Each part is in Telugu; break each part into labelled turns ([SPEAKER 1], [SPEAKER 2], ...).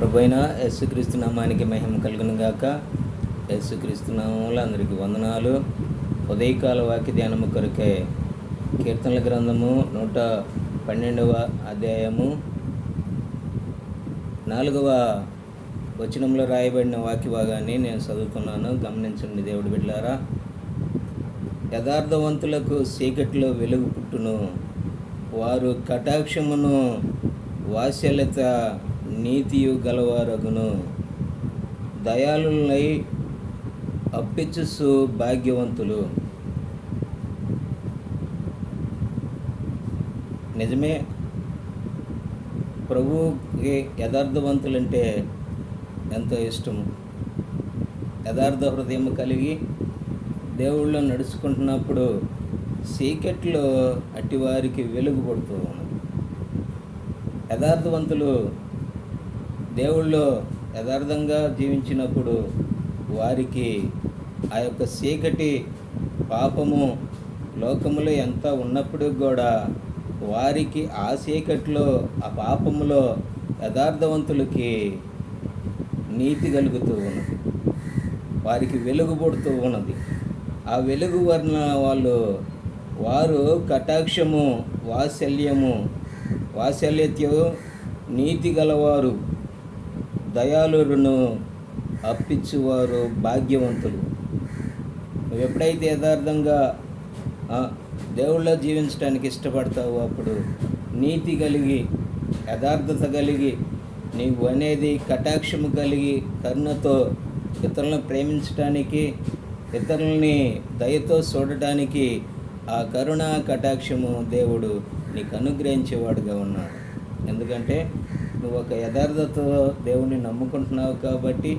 [SPEAKER 1] ప్రభువైన యేసుక్రీస్తు నామానికి మహిమ కలుగును గాక. యేసుక్రీస్తు నామములో అందరికీ వందనాలు. ఉదయకాల వాక్య ధ్యానము కొరకే కీర్తనల గ్రంథము 112వ అధ్యాయము 4వ వచనంలో రాయబడిన వాక్య భాగాన్ని నేను చదువుతున్నాను. గమనించండి దేవుడి బిడ్డలారా. యథార్థవంతులకు చీకటిలో వెలుగు పుట్టును, వారు కటాక్షమును వాత్సల్యత నీతియు గలవారగును. దయాళులై అప్పిచ్చుసు భాగ్యవంతులు. నిజమే, ప్రభువుకి యథార్థవంతులంటే ఎంతో ఇష్టము. యథార్థ హృదయం కలిగి దేవుళ్ళో నడుచుకుంటున్నప్పుడు చీకట్లో అట్టివారికి వెలుగు పడుతూ ఉన్నది. యథార్థవంతులు దేవుళ్ళో యథార్థంగా జీవించినప్పుడు వారికి ఆ యొక్క చీకటి పాపము లోకములో ఎంత ఉన్నప్పుడు కూడా వారికి ఆ చీకట్లో ఆ పాపములో యథార్థవంతులకి నీతి కలుగుతూ ఉన్నది, వారికి వెలుగు పడుతూ ఉన్నది. ఆ వెలుగు వలన వారు కటాక్షము వాత్సల్యత్యు నీతి గలవారు, దయాళులను అప్పించువారు భాగ్యవంతులు. నువ్వు ఎప్పుడైతే యథార్థంగా దేవుళ్ళో జీవించడానికి ఇష్టపడతావో అప్పుడు నీతి కలిగి యథార్థత కలిగి నీవు అనేది కటాక్షము కలిగి కరుణతో ఇతరులను ప్రేమించడానికి, ఇతరులని దయతో చూడటానికి ఆ కరుణ కటాక్షము దేవుడు నీకు అనుగ్రహించేవాడుగా ఉన్నాడు. ఎందుకంటే నువ్వు ఒక యథార్థతతో దేవుడిని నమ్ముకుంటున్నావు కాబట్టి,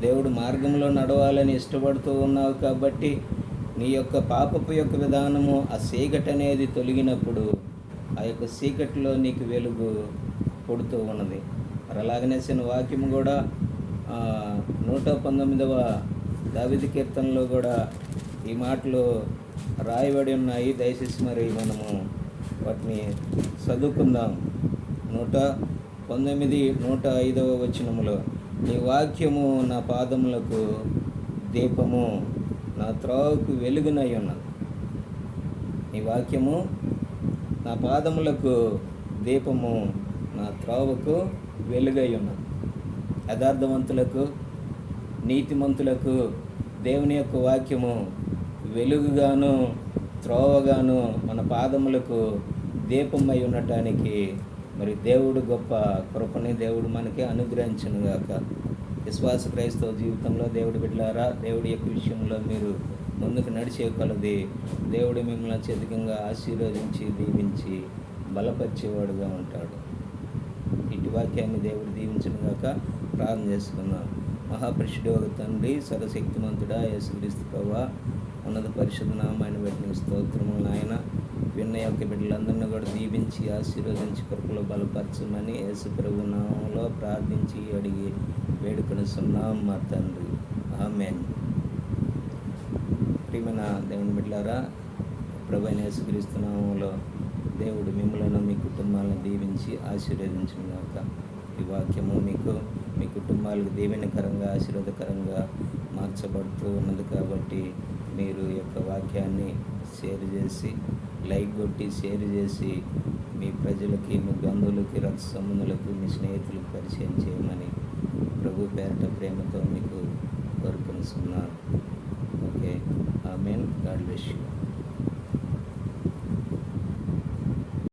[SPEAKER 1] దేవుడు మార్గంలో నడవాలని ఇష్టపడుతూ ఉన్నావు కాబట్టి, నీ యొక్క పాపపు యొక్క విధానము ఆ చీకటి అనేది తొలగినప్పుడు ఆ యొక్క చీకటిలో నీకు వెలుగు పుడుతూ ఉన్నది. మరి అలాగనే వాక్యము కూడా 119వ దావీదు కీర్తనలో కూడా ఈ మాటలు రాయబడి ఉన్నాయి. దయచేసి మరి మనము వాటిని చదువుకుందాం. 119, 105వ వచనములో, నీ వాక్యము నా పాదములకు దీపము, నా త్రోవకు వెలుగునై ఉన్నది. నీ వాక్యము నా పాదములకు దీపము, నా త్రోవకు వెలుగై ఉన్నది. యథార్థవంతులకు, నీతిమంతులకు దేవుని యొక్క వాక్యము వెలుగుగాను త్రోవగాను మన పాదములకు దీపమై ఉండటానికి మరి దేవుడు గొప్ప కృపని దేవుడు మనకి అనుగ్రహించునుగాక. విశ్వాస క్రైస్తవ జీవితంలో దేవుడి బిడ్డలారా, దేవుడి యొక్క విషయంలో మీరు ముందుకు నడిచే కొలది దేవుడు మిమ్మల్ని అత్యధికంగా ఆశీర్వదించి దీవించి బలపరిచేవాడుగా ఉంటాడు. ఇటు వాక్యాన్ని దేవుడు దీవించునుగాక. ప్రార్థన చేసుకున్నాం. మహాపరిశుద్ధుడైన తండ్రి, సర్వశక్తిమంతుడా యేసుక్రీస్తు ప్రభువా, ఉన్నత పరిశుద్ధ నామమున బట్టి స్తోత్రములు నాయన. విన్న యొక్క బిడ్డలందరినీ కూడా దీవించి ఆశీర్వదించి కృపలో బలపరచమని యేసు ప్రభు నామములో ప్రార్థించి అడిగి వేడుకొనుచున్నాం మా తండ్రి. ఆమేన్. ప్రియమైన దేవుని బిడ్డలారా, ప్రభువైన యేసుక్రీస్తు నామములో దేవుడు మిమ్మల్ని మీ కుటుంబాలను దీవించి ఆశీర్వదించుగాక. ఈ వాక్యము మీకు మీ కుటుంబాలకు దీవెనకరంగా ఆశీర్వాదకరంగా మార్చబడుతూ ఉన్నది కాబట్టి మీరు ఈ యొక్క వాక్యాన్ని షేర్ చేసి, లైక్ కొట్టి షేర్ చేసి మీ ప్రజలకి, మీ బంధువులకి, రక్త సంబంధులకు, మీ స్నేహితులకు పరిచయం చేయమని ప్రభు పేరట ప్రేమతో మీకు కోరుకొనుచున్నాను. Okay, amen. God bless you.